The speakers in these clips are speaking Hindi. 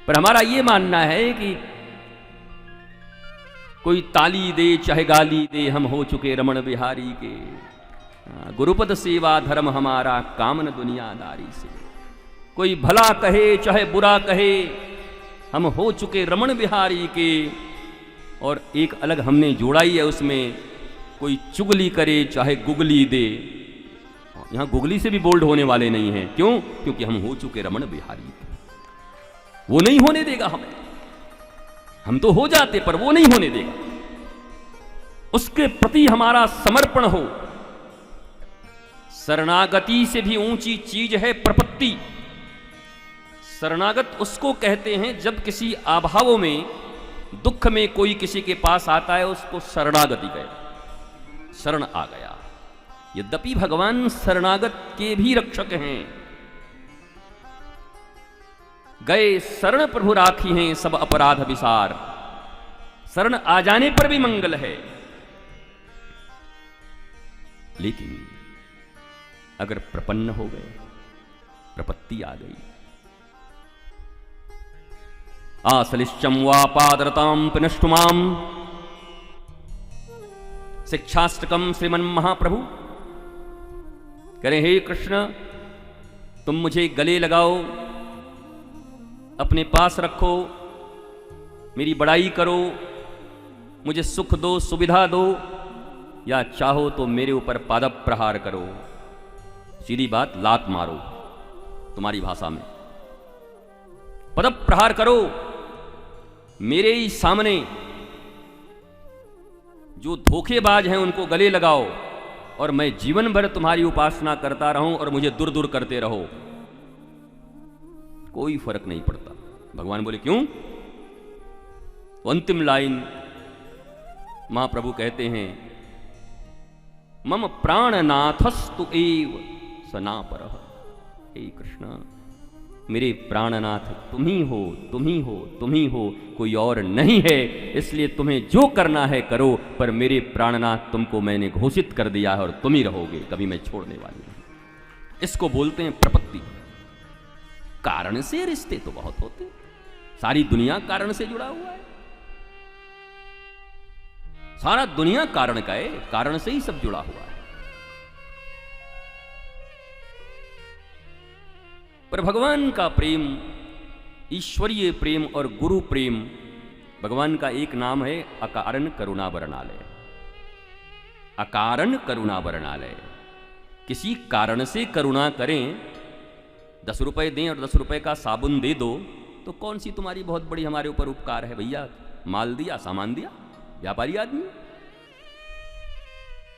पर हमारा ये मानना है कि कोई ताली दे चाहे गाली दे, हम हो चुके रमण बिहारी के। गुरुपद सेवा धर्म हमारा, कामन दुनियादारी से। कोई भला कहे चाहे बुरा कहे, हम हो चुके रमण बिहारी के। और एक अलग हमने जोड़ा ही है उसमें, कोई चुगली करे चाहे गुगली दे। यहां गुगली से भी बोल्ड होने वाले नहीं हैं। क्यों? क्योंकि हम हो चुके रमण बिहारी के। वो नहीं होने देगा हमें। हम तो हो जाते पर वो नहीं होने देगा। उसके प्रति हमारा समर्पण हो। शरणागति से भी ऊंची चीज है प्रपत्ति। शरणागत उसको कहते हैं जब किसी अभाव में, दुख में कोई किसी के पास आता है, उसको शरणागति कहते, शरण आ गया। यद्यपि भगवान शरणागत के भी रक्षक हैं। गए शरण प्रभु राखी हैं सब अपराध विसार। शरण आ जाने पर भी मंगल है। लेकिन अगर प्रपन्न हो गए, प्रपत्ति आ गई, आसलिश्चम वापादरताम पिनष्टुमाम, शिक्षाष्टकम श्रीमन महाप्रभु करें, हे कृष्ण तुम मुझे गले लगाओ, अपने पास रखो, मेरी बड़ाई करो, मुझे सुख दो, सुविधा दो, या चाहो तो मेरे ऊपर पादप प्रहार करो। सीधी बात, लात मारो तुम्हारी भाषा में, पदप प्रहार करो। मेरे ही सामने जो धोखेबाज हैं उनको गले लगाओ, और मैं जीवन भर तुम्हारी उपासना करता रहूं और मुझे दूर दूर करते रहो, कोई फर्क नहीं पड़ता। भगवान बोले क्यों? तो अंतिम लाइन महाप्रभु कहते हैं, मम प्राणनाथस्तु एव सनापरः। हे कृष्ण, मेरे प्राणनाथ तुम ही हो, तुम ही हो, तुम ही हो, कोई और नहीं है। इसलिए तुम्हें जो करना है करो, पर मेरे प्राणनाथ तुमको मैंने घोषित कर दिया है और तुम ही रहोगे, कभी मैं छोड़ने वाली नहीं। इसको बोलते हैं प्रपत्ति। कारण से रिश्ते तो बहुत होते, सारी दुनिया कारण से जुड़ा हुआ है। सारा दुनिया कारण का है, कारण से ही सब जुड़ा हुआ है। पर भगवान का प्रेम, ईश्वरीय प्रेम और गुरु प्रेम, भगवान का एक नाम है अकारण करुणा वर्णालय। अकारण करुणा वर्णालय, किसी कारण से करुणा करें, 10 रुपए दें और 10 रुपए का साबुन दे दो, तो कौन सी तुम्हारी बहुत बड़ी हमारे ऊपर उपकार है भैया। माल दिया, सामान दिया, व्यापारी आदमी।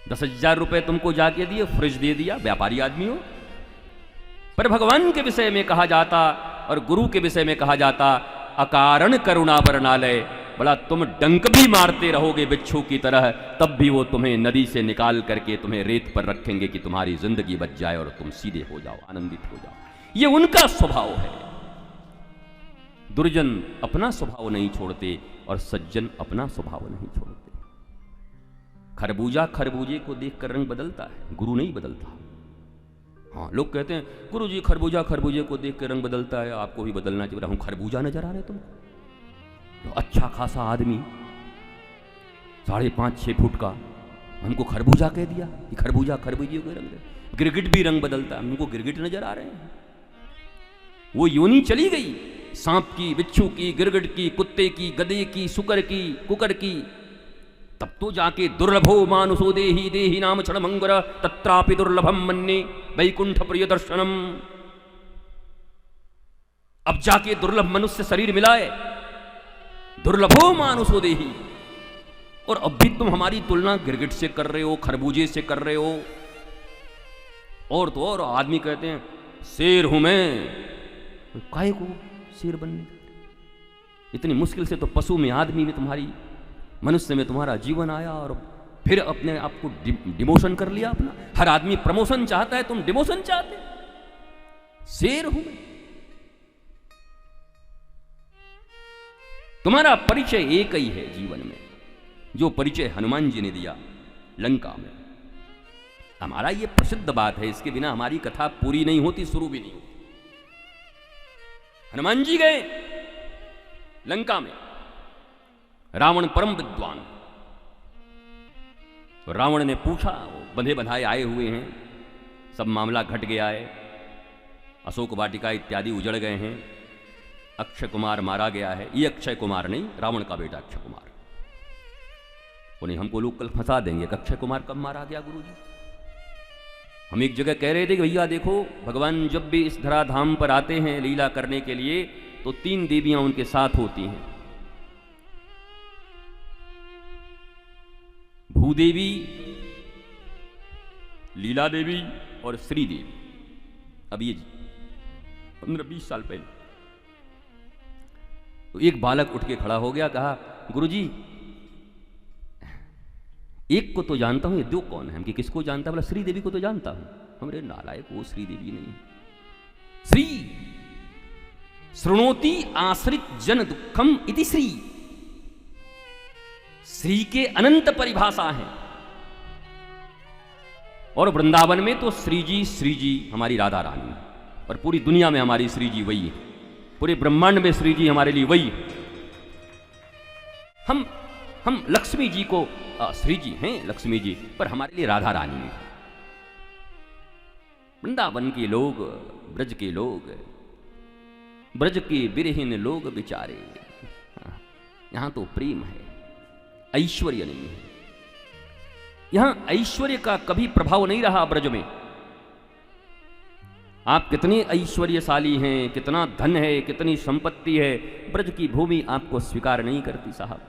10,000 रुपए तुमको जाके दिए, फ्रिज दे दिया, व्यापारी आदमी हो। पर भगवान के विषय में कहा जाता और गुरु के विषय में कहा जाता अकारण करुणा वर्णालय। बड़ा तुम डंक भी मारते रहोगे बिच्छू की तरह, तब भी वो तुम्हें नदी से निकाल करके तुम्हें रेत पर रखेंगे कि तुम्हारी जिंदगी बच जाए और तुम सीधे हो जाओ, आनंदित हो जाओ। ये उनका स्वभाव है। दुर्जन अपना स्वभाव नहीं छोड़ते और सज्जन अपना स्वभाव नहीं छोड़ते। खरबूजा खरबूजे को देखकर रंग बदलता है, गुरु नहीं बदलता। हाँ, लोग कहते हैं गुरु जी खरबूजा खरबूजे को देख के रंग बदलता है, आपको भी बदलना चाहिए। हम खरबूजा नजर आ रहे तुम? तो अच्छा खासा आदमी 5.5-6 फुट का, हमको खरबूजा कह दिया कि खरबूजा खरबूजे को रंग दे। गिरगिट भी रंग बदलता है, हमको गिरगिट नजर आ रहे हैं। वो योनी चली गई, सांप की, बिच्छू की, गिरगिट की, कुत्ते की, गधे की, सुकर की, कुकर की। तब तो जाके दुर्लभो मानुषो देहि देहि नाम क्षण मंगर तत्रापि दुर्लभम मन्ये वैकुंठ प्रिय दर्शनम। अब जाके दुर्लभ मनुष्य शरीर मिला है, दुर्लभो मानुषो देहि। और अब भी तुम हमारी तुलना गिरगिट से कर रहे हो, खरबूजे से कर रहे हो। और तो और आदमी कहते हैं शेर हूं मैं। काहे को शेर बनने? इतनी मुश्किल से तो पशु में, आदमी में, तुम्हारी मनुष्य में तुम्हारा जीवन आया और फिर अपने आप को डिमोशन कर लिया अपना। हर आदमी प्रमोशन चाहता है, तुम डिमोशन चाहते। शेर हूं मैं। तुम्हारा परिचय एक ही है जीवन में, जो परिचय हनुमान जी ने दिया लंका में। हमारा ये प्रसिद्ध बात है, इसके बिना हमारी कथा पूरी नहीं होती, शुरू भी नहीं होती। हनुमान जी गए लंका में रावण परम विद्वान। तो रावण ने पूछा, बंधे बंधाए आए हुए हैं, सब मामला घट गया है, अशोक वाटिका इत्यादि उजड़ गए हैं, अक्षय कुमार मारा गया है। ये अक्षय कुमार नहीं, रावण का बेटा अक्षय कुमार। उन्हें हमको लोग कल फंसा देंगे कि अक्षय कुमार कब मारा गया गुरुजी। हम एक जगह कह रहे थे कि भैया देखो, भगवान जब भी इस धराधाम पर आते हैं लीला करने के लिए तो 3 देवियां उनके साथ होती हैं, भूदेवी, लीला देवी और श्री देवी। अब ये 15-20 साल पहले तो एक बालक उठ के खड़ा हो गया, कहा गुरुजी एक को तो जानता हूं, ये 2 कौन है? हम कि किसको जानता? बोला श्री देवी को तो जानता हूं। हमरे नालायक, वो श्री देवी नहीं। श्री शृणोति आश्रित जन दुखम इति श्री। श्री के अनंत परिभाषा है, और वृंदावन में तो श्री जी हमारी राधा रानी, और पूरी दुनिया में हमारी श्री जी वही है, पूरे ब्रह्मांड में श्री जी हमारे लिए वही है। हम लक्ष्मी जी को श्री जी हैं, लक्ष्मी जी, पर हमारे लिए राधा रानी है। वृंदावन के लोग, ब्रज के लोग, ब्रज के विरहीन लोग बेचारे, यहां तो प्रेम है, ऐश्वर्य नहीं है। यहां ऐश्वर्य का कभी प्रभाव नहीं रहा ब्रज में। आप कितने ऐश्वर्यशाली हैं, कितना धन है, कितनी संपत्ति है, ब्रज की भूमि आपको स्वीकार नहीं करती साहब।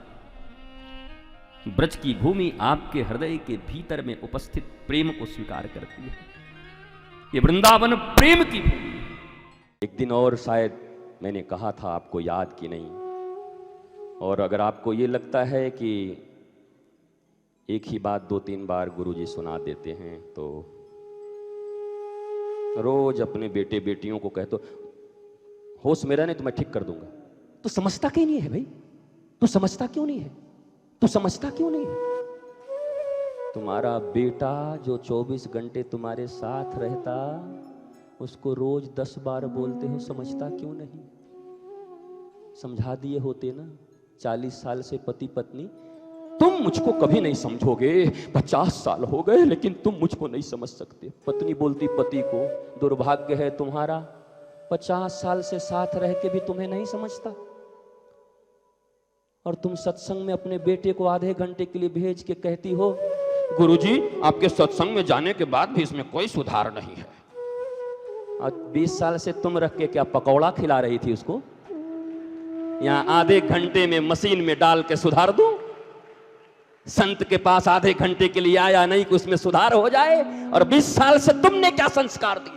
ब्रज की भूमि आपके हृदय के भीतर में उपस्थित प्रेम को स्वीकार करती है। ये वृंदावन प्रेम की भूमि है। एक दिन और शायद मैंने कहा था, आपको याद कि नहीं, और अगर आपको ये लगता है कि एक ही बात 2-3 बार गुरुजी सुना देते हैं, तो रोज अपने बेटे बेटियों को कहते, होश मेरा नहीं तो मैं ठीक कर दूंगा। तो समझता क्यों नहीं है भाई? तो समझता क्यों नहीं है? तो समझता क्यों नहीं है? तुम्हारा बेटा जो 24 घंटे तुम्हारे साथ रहता, उसको रोज 10 बार बोलते हो, समझता क्यों नहीं? समझा दिए होते ना। 40 साल से पति पत्नी, तुम मुझको कभी नहीं समझोगे, 50 साल हो गए लेकिन तुम मुझको नहीं समझ सकते। पत्नी बोलती पति को, दुर्भाग्य है तुम्हारा, 50 साल से साथ रह के भी तुम्हें नहीं समझता। और तुम सत्संग में अपने बेटे को आधे घंटे के लिए भेज के कहती हो, गुरुजी आपके सत्संग में जाने के बाद भी इसमें कोई सुधार नहीं है। और 20 साल से तुम रख के क्या पकौड़ा खिला रही थी उसको? यहां आधे घंटे में मशीन में डाल के सुधार दो। संत के पास आधे घंटे के लिए आया नहीं कि उसमें सुधार हो जाए, और 20 साल से तुमने क्या संस्कार दिए?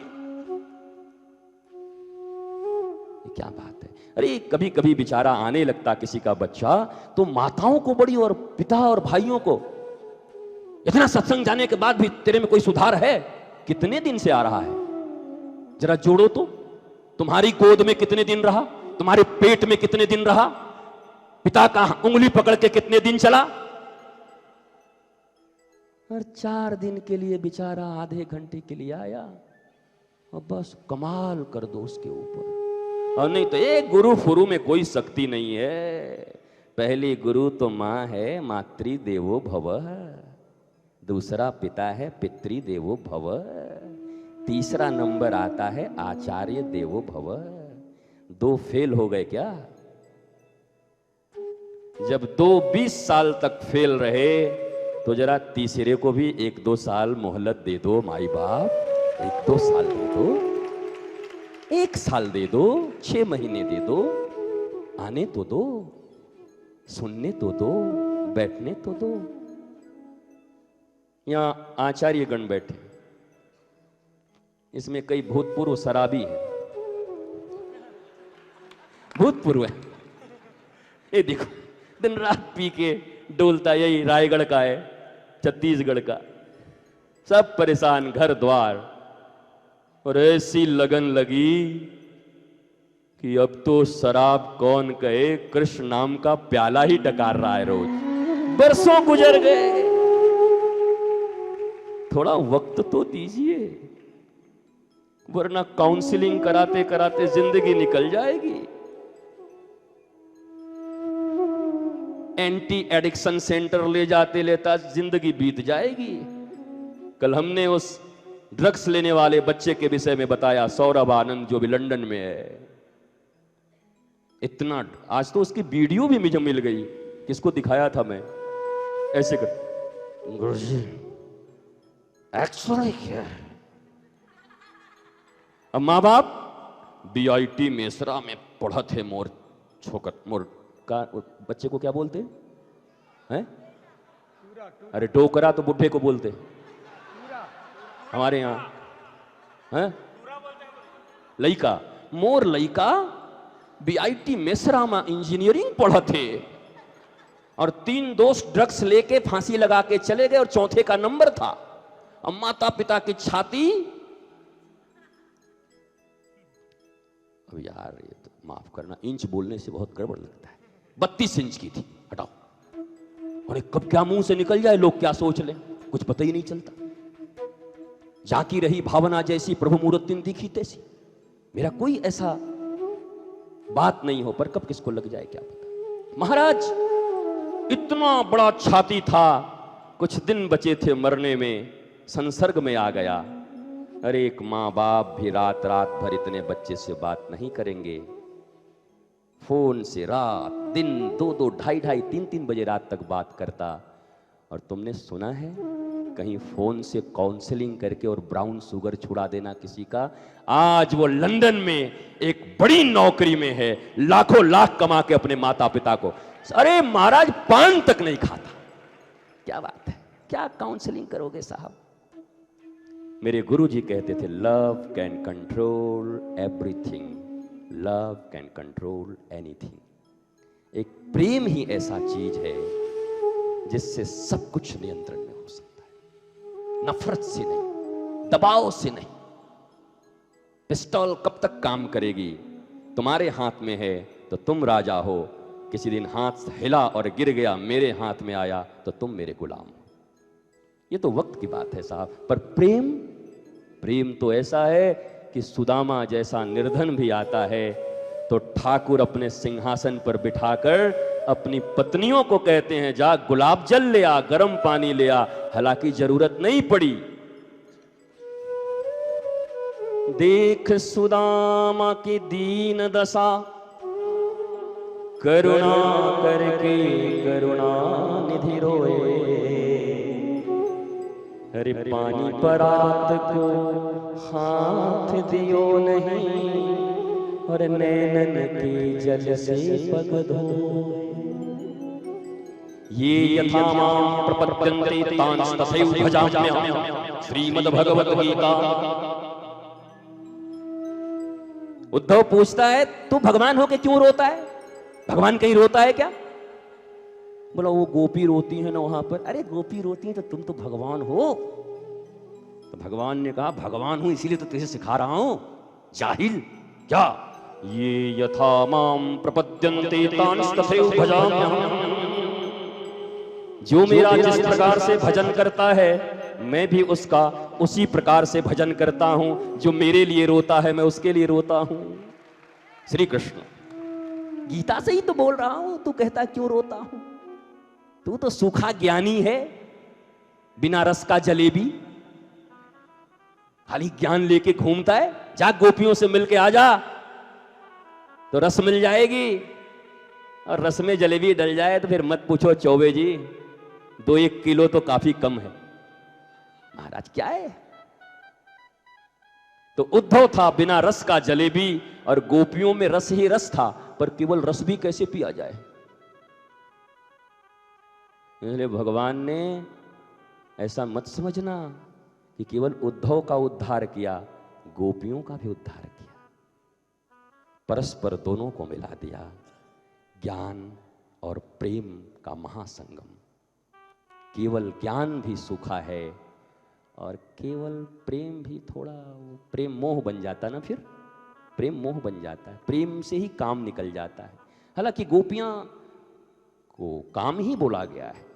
ये क्या बात है? अरे कभी कभी बेचारा आने लगता किसी का बच्चा, तो माताओं को बड़ी, और पिता और भाइयों को, इतना सत्संग जाने के बाद भी तेरे में कोई सुधार है? कितने दिन से आ रहा है? जरा जोड़ो तो। तुम्हारी गोद में कितने दिन रहा? तुम्हारे पेट में कितने दिन रहा? पिता का उंगली पकड़ के कितने दिन चला? और 4 दिन के लिए बेचारा आधे घंटे के लिए आया, और बस कमाल कर दो उसके ऊपर। और नहीं तो एक गुरु फुरु में कोई शक्ति नहीं है। पहली गुरु तो माँ है, मातृ देवो भव। दूसरा पिता है, पितृ देवो भव। तीसरा नंबर आता है आचार्य देवो भव। 2 फेल हो गए क्या? जब 20 साल तक फेल रहे तो जरा तीसरे को भी 1-2 साल मोहलत दे दो माई बाप। 1-2 साल दे दो, 1 साल दे दो, 6 महीने दे दो, आने तो दो, सुनने तो दो, बैठने तो दो। यहां आचार्य गण बैठे, इसमें कई भूतपूर्व शराबी हैं। भूतपूर्व है, ये देखो दिन रात पी के डोलता, यही रायगढ़ का है, छत्तीसगढ़ का, सब परेशान, घर द्वार। और ऐसी लगन लगी कि अब तो शराब कौन कहे, कृष्ण नाम का प्याला ही डकार रहा है रोज। बरसों गुजर गए, थोड़ा वक्त तो दीजिए, वरना काउंसलिंग कराते कराते जिंदगी निकल जाएगी। एंटी एडिक्शन सेंटर ले जाते लेता जिंदगी बीत जाएगी। कल हमने उस ड्रग्स लेने वाले बच्चे के विषय में बताया, सौरभ आनंद, जो भी लंदन में है। इतना, आज तो उसकी वीडियो भी मुझे मिल गई, किसको दिखाया था मैं, ऐसे कर, गुरुजी एक्चुअली क्या है। अब माँ बाप BIT मेसरा में पढ़ा थे, मोर छोकर मोर का बच्चे को क्या बोलते हैं? अरे टोकरा तो बुढ़े को बोलते हमारे यहाँ हैं, लइका, मोर लइका BIT मेसरा में इंजीनियरिंग पढ़ा थे और 3 दोस्त ड्रग्स लेके फांसी लगा के चले गए और चौथे का नंबर था। अब माता पिता की छाती, अब यार ये तो माफ करना, इंच बोलने से बहुत गड़बड़ लगता है, 32 इंच की थी, हटाओ। और कब क्या मुंह से निकल जाए, लोग क्या सोच लें, कुछ पता ही नहीं चलता। जाकी रही भावना जैसी, प्रभु मूर्ति दिखी तैसी। मेरा कोई ऐसा बात नहीं हो, पर कब किसको लग जाए क्या पता। महाराज इतना बड़ा छाती था, कुछ दिन बचे थे मरने में, संसर्ग में आ गया। अरे एक माँ बाप भी रात रात भर इतने बच्चे से बात नहीं करेंगे, फोन से रात दिन 2-2, 2:30, 3-3 बजे रात तक बात करता। और तुमने सुना है कहीं फोन से काउंसलिंग करके और ब्राउन शुगर छुड़ा देना किसी का? आज वो लंदन में एक बड़ी नौकरी में है, लाखों लाख कमा के अपने माता पिता को, अरे महाराज पान तक नहीं खाता। क्या बात है, क्या काउंसलिंग करोगे साहब। मेरे गुरुजी कहते थे, love can control everything, love can control anything. एक प्रेम ही ऐसा चीज है जिससे सब कुछ नियंत्रण में हो सकता है, नफरत से नहीं, दबाव से नहीं। पिस्टल कब तक काम करेगी? तुम्हारे हाथ में है तो तुम राजा हो, किसी दिन हाथ हिला और गिर गया, मेरे हाथ में आया तो तुम मेरे गुलाम हो। ये तो वक्त की बात है साहब, पर प्रेम, प्रेम तो ऐसा है कि सुदामा जैसा निर्धन भी आता है तो ठाकुर अपने सिंहासन पर बिठाकर अपनी पत्नियों को कहते हैं, जा गुलाब जल ले आ, गर्म पानी ले आ। हालांकि जरूरत नहीं पड़ी। देख सुदामा की दीन दशा, करुणा करके करुणा निधि रोए। अरे पानी परात को हाथ दियो नहीं, और नैनन के जल से पग धोए। ये यथा मां प्रपद्यन्ते तांस्तथैव भजाम्यहम्, श्रीमद् भगवत गीता। उद्धव पूछता है, तू भगवान होके क्यों रोता है? भगवान कहीं रोता है क्या? बोला वो गोपी रोती है ना वहां पर। अरे गोपी रोती है तो तुम तो भगवान हो। तो भगवान ने कहा, भगवान हूं इसीलिए तो तुझे सिखा रहा हूं, जाहिल। क्या? ये यथा मां प्रपद्यन्ते तांस्तथैव भजाम्यहम्। जो मेरा जिस प्रकार से भजन करता है, मैं भी उसका उसी प्रकार से भजन करता हूं। जो मेरे लिए रोता है, मैं उसके लिए रोता हूं। श्री कृष्ण, गीता से ही तो बोल रहा हूं, तू कहता क्यों रोता हूं? तू तो सूखा ज्ञानी है, बिना रस का जलेबी, खाली ज्ञान लेके घूमता है। जा गोपियों से मिलके आ जा तो रस मिल जाएगी, और रस में जलेबी डल जाए तो फिर मत पूछो चौबे जी, 2-1 किलो तो काफी कम है। महाराज क्या है? तो उद्धव था बिना रस का जलेबी, और गोपियों में रस ही रस था, पर केवल रस भी कैसे पिया जाए। इसलिए भगवान ने ऐसा मत समझना कि केवल उद्धव का उद्धार किया, गोपियों का भी उद्धार किया, परस्पर दोनों को मिला दिया। ज्ञान और प्रेम का महासंगम। केवल ज्ञान भी सूखा है और केवल प्रेम भी थोड़ा, प्रेम मोह बन जाता ना, फिर प्रेम मोह बन जाता है, प्रेम से ही काम निकल जाता है। हालांकि गोपियां को काम ही बोला गया है,